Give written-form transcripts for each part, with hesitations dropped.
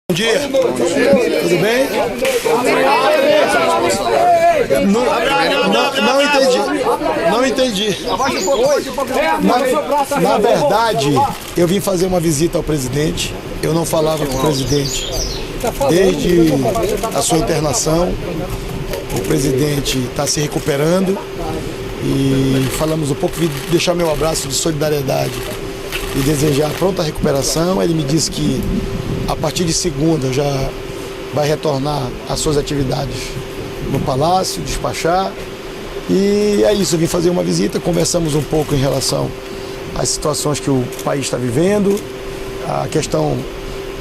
Bom dia, tudo bem? Não entendi. Na verdade, eu vim fazer uma visita ao presidente. Eu não falava com o presidente desde a sua internação. O presidente está se recuperando e falamos um pouco, vim deixar meu abraço de solidariedade e desejar pronta recuperação. Ele me disse que a partir de segunda já vai retornar às suas atividades no Palácio, despachar. E é isso, eu vim fazer uma visita, conversamos um pouco em relação às situações que o país está vivendo, a questão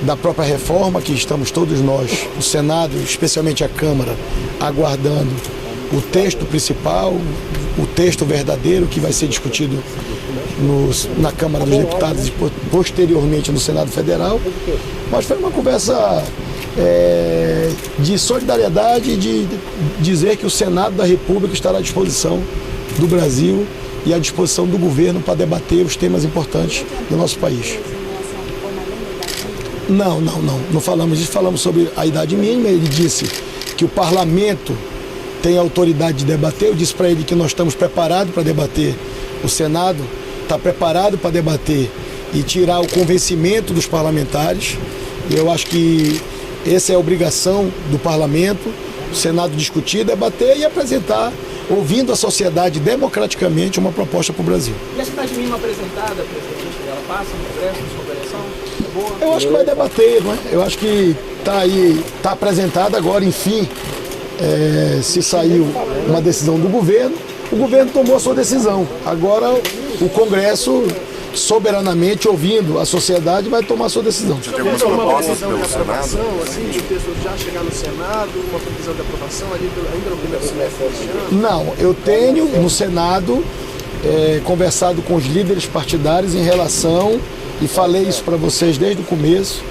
da própria reforma, que estamos todos nós, o Senado, especialmente a Câmara, aguardando o texto principal, o texto verdadeiro que vai ser discutido na Câmara dos Deputados e posteriormente no Senado Federal. Mas foi uma conversa de solidariedade, de dizer que o Senado da República estará à disposição do Brasil e à disposição do governo para debater os temas importantes do nosso país. Não falamos disso, falamos sobre a idade mínima. Ele disse que o parlamento tem autoridade de debater. Eu disse para ele que nós estamos preparados para debater. O Senado está preparado para debater e tirar o convencimento dos parlamentares. E eu acho que essa é a obrigação do parlamento, o Senado discutir, debater e apresentar, ouvindo a sociedade democraticamente, uma proposta para o Brasil. E a cidade mínima apresentada, presidente, ela passa no Congresso, na sua avaliação? É boa? Eu acho que vai debater, não é? Eu acho que está aí, está apresentada agora, enfim, se saiu uma decisão do governo, o governo tomou a sua decisão. Agora o Congresso, soberanamente, ouvindo a sociedade, vai tomar a sua decisão. Você tem algumas propostas pelo Senado? Assim, de o texto já chegar no Senado, uma previsão de aprovação ali ainda no primeiro semestre deste ano? Não, eu tenho no Senado conversado com os líderes partidários em relação, e falei isso para vocês desde o começo,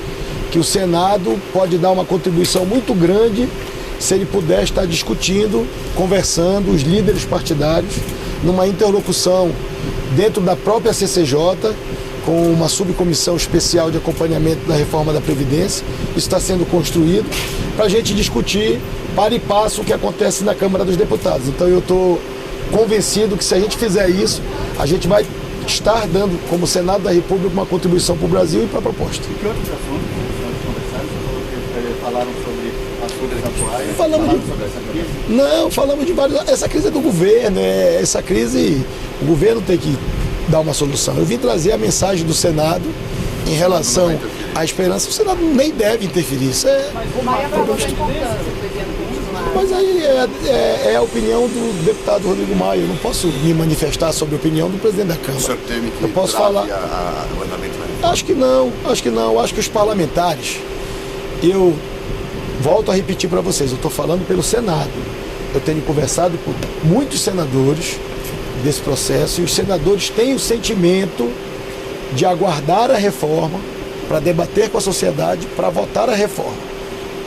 que o Senado pode dar uma contribuição muito grande se ele puder estar discutindo, conversando, os líderes partidários, numa interlocução dentro da própria CCJ, com uma subcomissão especial de acompanhamento da reforma da Previdência. Isso está sendo construído para a gente discutir para e passo o que acontece na Câmara dos Deputados. Então eu estou convencido que se a gente fizer isso, a gente vai estar dando, como Senado da República, uma contribuição para o Brasil e para a proposta. E que outros assuntos conversaram? Falaram sobre as coisas atuais? Falamos de vários. Essa crise é do governo, essa crise, o governo tem que dar uma solução. Eu vim trazer a mensagem do Senado em relação à esperança. O Senado nem deve interferir. Isso mas aí é a opinião do deputado Rodrigo Maia. Eu não posso me manifestar sobre a opinião do presidente da Câmara. O senhor teme que eu posso falar. O andamento da... Acho que não. Acho que os parlamentares, eu volto a repetir para vocês, eu estou falando pelo Senado. Eu tenho conversado com muitos senadores desse processo e os senadores têm o sentimento de aguardar a reforma para debater com a sociedade, para votar a reforma.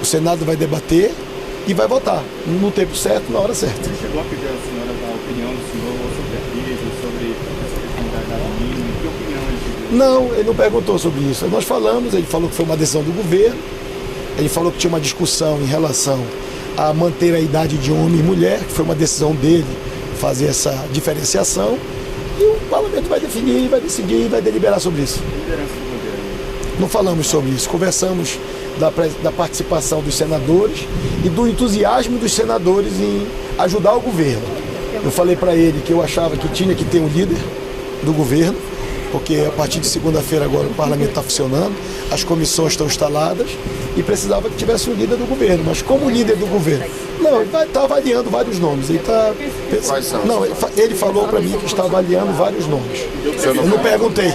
O Senado vai debater e vai votar no tempo certo, na hora certa. Você chegou a pedir à senhora a opinião do senhor sobre a crise, sobre essa questão da idade mínima? Que opinião ele pediu? Não, ele não perguntou sobre isso. Nós falamos, ele falou que foi uma decisão do governo, ele falou que tinha uma discussão em relação a manter a idade de homem e mulher, que foi uma decisão dele fazer essa diferenciação, e o parlamento vai definir, vai decidir, vai deliberar sobre isso. Não falamos sobre isso, conversamos da participação dos senadores e do entusiasmo dos senadores em ajudar o governo. Eu falei para ele que eu achava que tinha que ter um líder do governo, porque a partir de segunda-feira agora o parlamento está funcionando, as comissões estão instaladas e precisava que tivesse um líder do governo. Mas como líder do governo? Não, ele está avaliando vários nomes. Quais são? Não, ele falou para mim que está avaliando vários nomes. Eu não perguntei.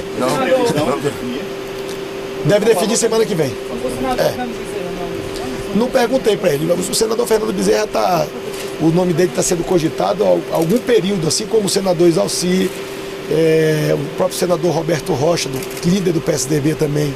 Deve definir semana que vem. Não perguntei para ele. O senador Fernando Bezerra o nome dele está sendo cogitado há algum período, assim como o senador Exalci, o próprio senador Roberto Rocha, líder do PSDB também.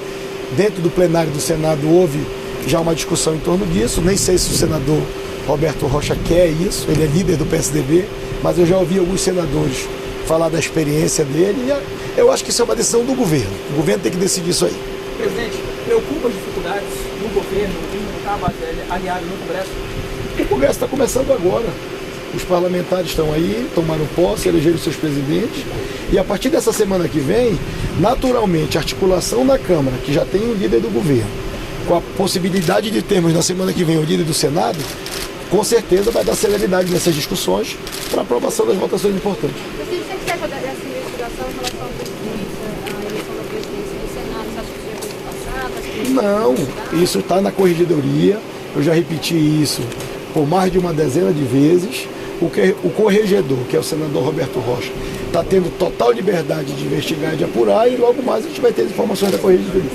Dentro do plenário do Senado houve já uma discussão em torno disso. Nem sei se o senador Roberto Rocha quer isso, ele é líder do PSDB, mas eu já ouvi alguns senadores falar da experiência dele. E eu acho que isso é uma decisão do governo. O governo tem que decidir isso aí. Presidente, preocupa as dificuldades no no governo, não estava aliado no Congresso? O Congresso está começando agora. Os parlamentares estão aí, tomaram posse, elegeram seus presidentes. E a partir dessa semana que vem, naturalmente, a articulação da Câmara, que já tem um líder do governo, com a possibilidade de termos na semana que vem o líder do Senado, com certeza vai dar celeridade nessas discussões para a aprovação das votações importantes. Presidente, você que acha dessa investigação em relação à eleição da presidência do Senado? Você acha que já foi passada? Não, isso está na corregedoria, eu já repeti isso por mais de uma dezena de vezes. O corregedor, que é o senador Roberto Rocha, está tendo total liberdade de investigar e de apurar, e logo mais a gente vai ter as informações da corregedoria.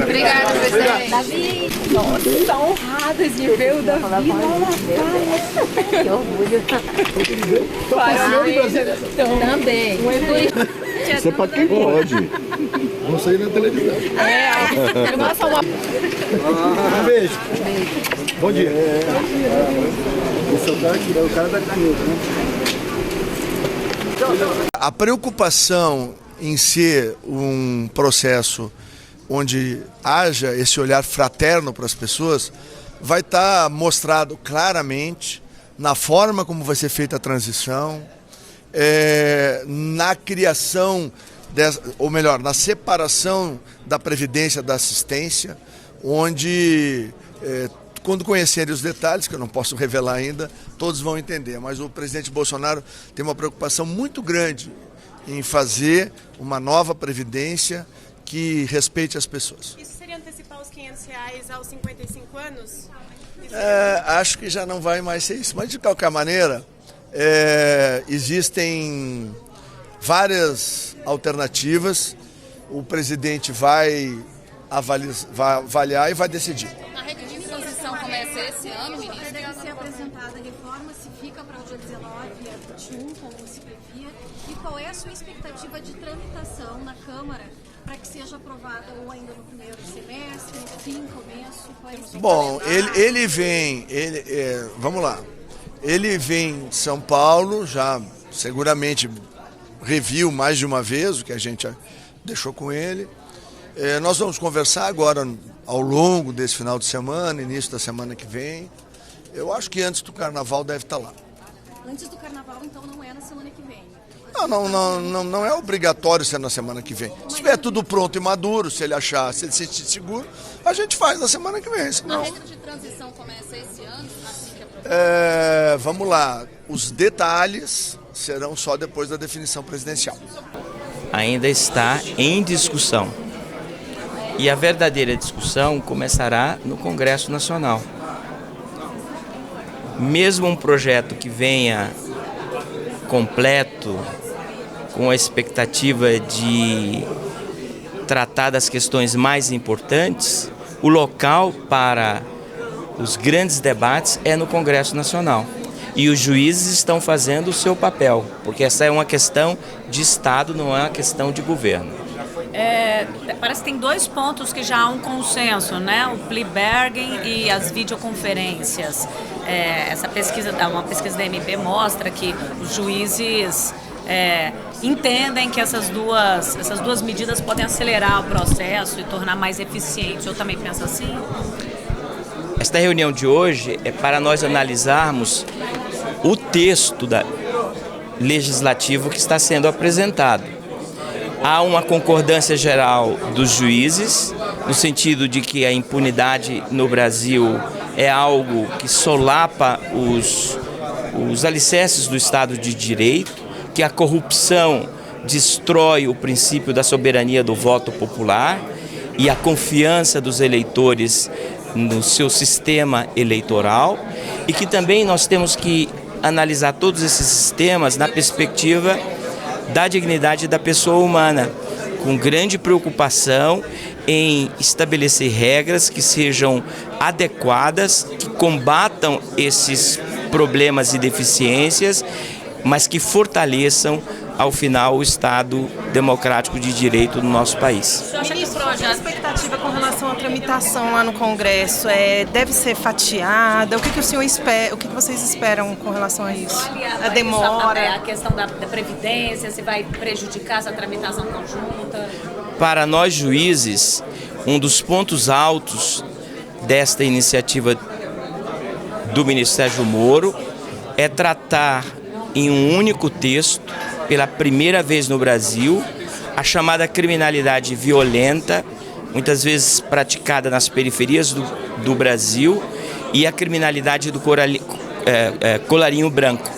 Obrigada, presidente. Davi, nossa, honradas de ver o Davi lá na praia. Que orgulho. Também. Isso é pra quem pode. Vão sair na televisão. Um beijo. Bom dia. O cara da caneta, né? A preocupação em ser um processo onde haja esse olhar fraterno para as pessoas vai estar mostrado claramente na forma como vai ser feita a transição, na criação, ou melhor, na separação da previdência da assistência, onde, quando conhecerem os detalhes, que eu não posso revelar ainda, todos vão entender. Mas o presidente Bolsonaro tem uma preocupação muito grande em fazer uma nova previdência que respeite as pessoas. Isso seria antecipar os R$500 aos 55 anos? Acho que já não vai mais ser isso. Mas, de qualquer maneira, existem várias alternativas. O presidente vai avaliar e vai decidir. A rede de transição começa esse ano, ministro? Deve ser apresentada a reforma, se fica para o dia 19 a 21, como se previa. E qual é a sua expectativa de tramitação na Câmara para que seja aprovada ou ainda no primeiro semestre, no fim, começo? Bom, ele vem, vamos lá, ele vem de São Paulo, já seguramente reviu mais de uma vez o que a gente deixou com ele. Nós vamos conversar agora ao longo desse final de semana, início da semana que vem. Eu acho que antes do Carnaval deve estar lá. Antes do Carnaval, então, não é na semana que vem? Não é obrigatório ser na semana que vem. Se estiver tudo pronto e maduro, se ele achar, se ele se sentir seguro, a gente faz na semana que vem. Senão... A regra de transição começa esse ano, assim que aprovado? Vamos lá, os detalhes serão só depois da definição presidencial. Ainda está em discussão. E a verdadeira discussão começará no Congresso Nacional. Mesmo um projeto que venha completo, com a expectativa de tratar das questões mais importantes, o local para os grandes debates é no Congresso Nacional. E os juízes estão fazendo o seu papel, porque essa é uma questão de Estado, não é uma questão de governo. Parece que tem dois pontos que já há um consenso, né? O plea bargain e as videoconferências. Essa pesquisa, uma pesquisa da MP mostra que os juízes entendem que essas duas medidas podem acelerar o processo e tornar mais eficiente. O senhor também pensa assim? Esta reunião de hoje é para nós analisarmos o texto legislativo que está sendo apresentado. Há uma concordância geral dos juízes, no sentido de que a impunidade no Brasil é algo que solapa os alicerces do Estado de Direito, que a corrupção destrói o princípio da soberania do voto popular e a confiança dos eleitores no seu sistema eleitoral, e que também nós temos que analisar todos esses sistemas na perspectiva da dignidade da pessoa humana, com grande preocupação em estabelecer regras que sejam adequadas, que combatam esses problemas e deficiências, mas que fortaleçam, ao final, o Estado democrático de direito do nosso país. Ministro, a expectativa com relação à tramitação lá no Congresso deve ser fatiada? O que o senhor espera? O que vocês esperam com relação a isso? A demora? A questão da Previdência, se vai prejudicar essa tramitação conjunta? Para nós juízes, um dos pontos altos desta iniciativa do ministro Sérgio Moro é tratar em um único texto, pela primeira vez no Brasil, a chamada criminalidade violenta, muitas vezes praticada nas periferias do Brasil, e a criminalidade do colarinho branco,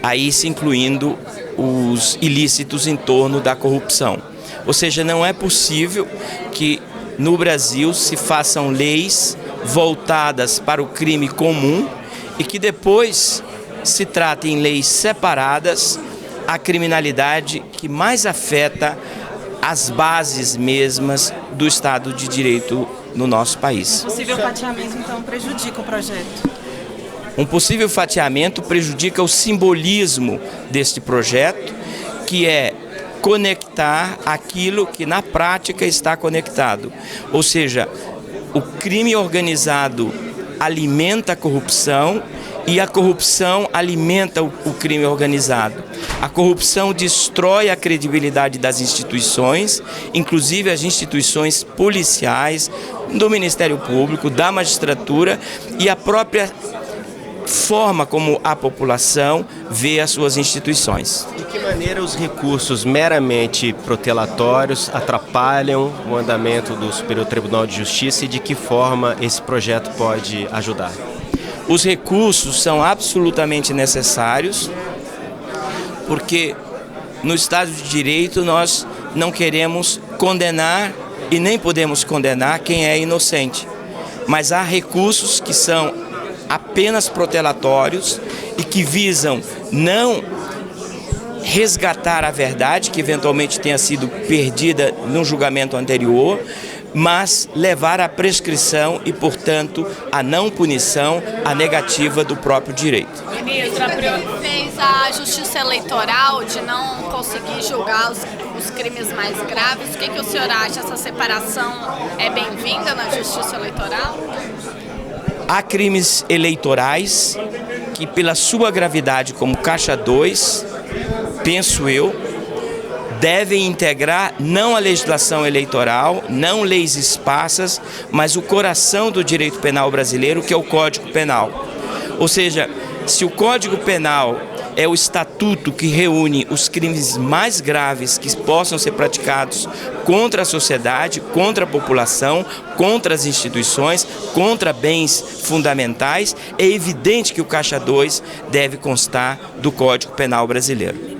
aí se incluindo os ilícitos em torno da corrupção. Ou seja, não é possível que no Brasil se façam leis voltadas para o crime comum e que depois se tratem em leis separadas a criminalidade que mais afeta as bases mesmas do Estado de Direito no nosso país. Um possível fatiamento, então, prejudica o projeto? Um possível fatiamento prejudica o simbolismo deste projeto, que é conectar aquilo que na prática está conectado. Ou seja, o crime organizado alimenta a corrupção e a corrupção alimenta o crime organizado. A corrupção destrói a credibilidade das instituições, inclusive as instituições policiais, do Ministério Público, da magistratura e a própria forma como a população vê as suas instituições. De que maneira os recursos meramente protelatórios atrapalham o andamento do Superior Tribunal de Justiça e de que forma esse projeto pode ajudar? Os recursos são absolutamente necessários, porque no Estado de Direito nós não queremos condenar e nem podemos condenar quem é inocente. Mas há recursos que são apenas protelatórios e que visam não resgatar a verdade que eventualmente tenha sido perdida no julgamento anterior, mas levar à prescrição e, portanto, à não punição, à negativa do próprio direito. Ministra, fez a justiça eleitoral de não conseguir julgar os crimes mais graves. O que o senhor acha? Essa separação é bem-vinda na justiça eleitoral? Há crimes eleitorais que, pela sua gravidade, como Caixa 2, penso eu, devem integrar não a legislação eleitoral, não leis esparsas, mas o coração do direito penal brasileiro, que é o Código Penal. Ou seja, se o Código Penal é o estatuto que reúne os crimes mais graves que possam ser praticados contra a sociedade, contra a população, contra as instituições, contra bens fundamentais, é evidente que o Caixa 2 deve constar do Código Penal brasileiro.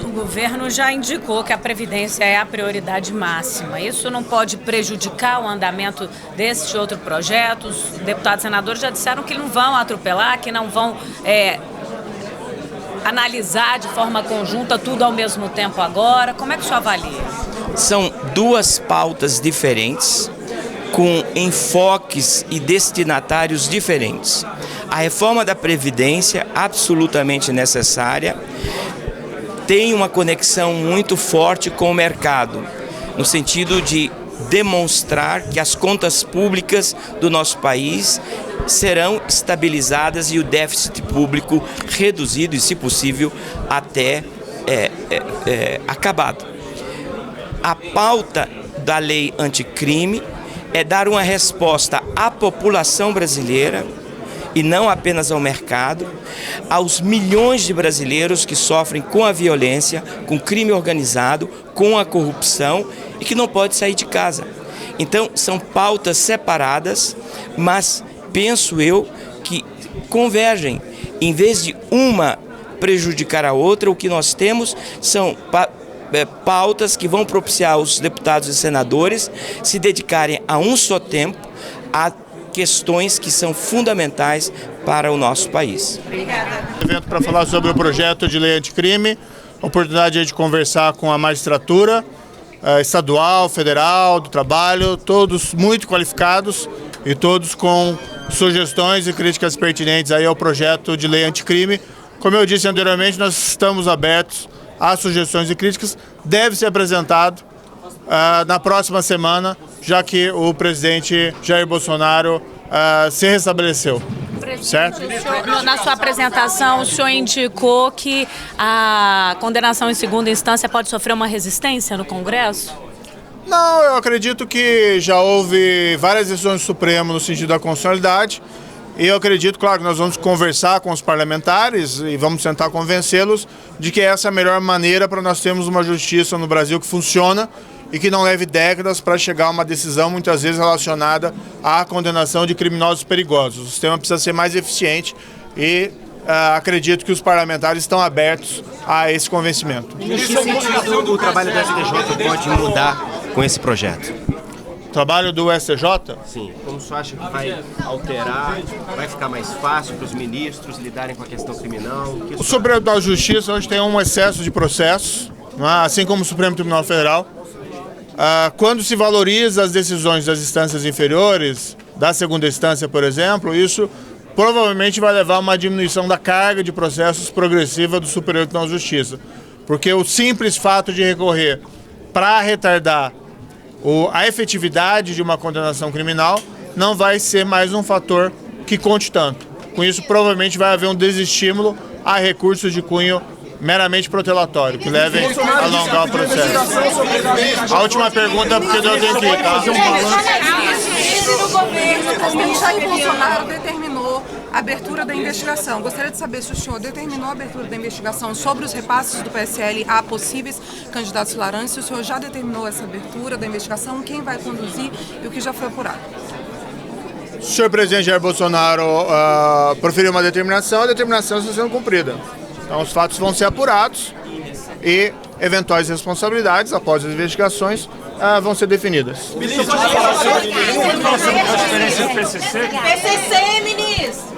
O governo já indicou que a Previdência é a prioridade máxima. Isso não pode prejudicar o andamento desse outro projeto? Os deputados e senadores já disseram que não vão atropelar, que não vão analisar de forma conjunta tudo ao mesmo tempo agora. Como é que o senhor avalia? São duas pautas diferentes, com enfoques e destinatários diferentes. A reforma da Previdência, absolutamente necessária, tem uma conexão muito forte com o mercado, no sentido de demonstrar que as contas públicas do nosso país serão estabilizadas e o déficit público reduzido e, se possível, até acabado. A pauta da lei anticrime é dar uma resposta à população brasileira e não apenas ao mercado, aos milhões de brasileiros que sofrem com a violência, com o crime organizado, com a corrupção e que não pode sair de casa. Então, são pautas separadas, mas penso eu que convergem. Em vez de uma prejudicar a outra, o que nós temos são pautas que vão propiciar os deputados e senadores se dedicarem a um só tempo a questões que são fundamentais para o nosso país. Obrigada. Evento para falar sobre o projeto de lei anticrime, oportunidade de conversar com a magistratura estadual, federal, do trabalho, todos muito qualificados e todos com sugestões e críticas pertinentes aí ao projeto de lei anticrime. Como eu disse anteriormente, nós estamos abertos a sugestões e críticas. Deve ser apresentado na próxima semana, já que o presidente Jair Bolsonaro se restabeleceu. Certo? Na sua apresentação, o senhor indicou que a condenação em segunda instância pode sofrer uma resistência no Congresso? Não, eu acredito que já houve várias decisões do Supremo no sentido da constitucionalidade. E eu acredito, claro, que nós vamos conversar com os parlamentares e vamos tentar convencê-los de que essa é a melhor maneira para nós termos uma justiça no Brasil que funciona e que não leve décadas para chegar a uma decisão muitas vezes relacionada à condenação de criminosos perigosos. O sistema precisa ser mais eficiente e acredito que os parlamentares estão abertos a esse convencimento. Em que sentido o trabalho do STJ pode mudar com esse projeto? O trabalho do STJ? Sim. Como o senhor acha que vai alterar, vai ficar mais fácil para os ministros lidarem com a questão criminal? O Supremo Tribunal de Justiça hoje tem um excesso de processos, não é? Assim como o Supremo Tribunal Federal. Quando se valoriza as decisões das instâncias inferiores, da segunda instância, por exemplo, isso provavelmente vai levar a uma diminuição da carga de processos progressiva do Superior Tribunal de Justiça. Porque o simples fato de recorrer para retardar a efetividade de uma condenação criminal não vai ser mais um fator que conte tanto. Com isso, provavelmente vai haver um desestímulo a recursos de cunho meramente protelatório, que levem a alongar o processo. A última pergunta, porque eu tenho que ir, tá? O presidente Jair Bolsonaro determinou a abertura da investigação. Gostaria de saber se o senhor determinou a abertura da investigação sobre os repasses do PSL a possíveis candidatos laranjas, se o senhor já determinou essa abertura da investigação, quem vai conduzir e o que já foi apurado. O senhor presidente Jair Bolsonaro proferiu uma determinação, a determinação está sendo cumprida. Então os fatos vão ser apurados e eventuais responsabilidades após as investigações vão ser definidas. PCC, ministro!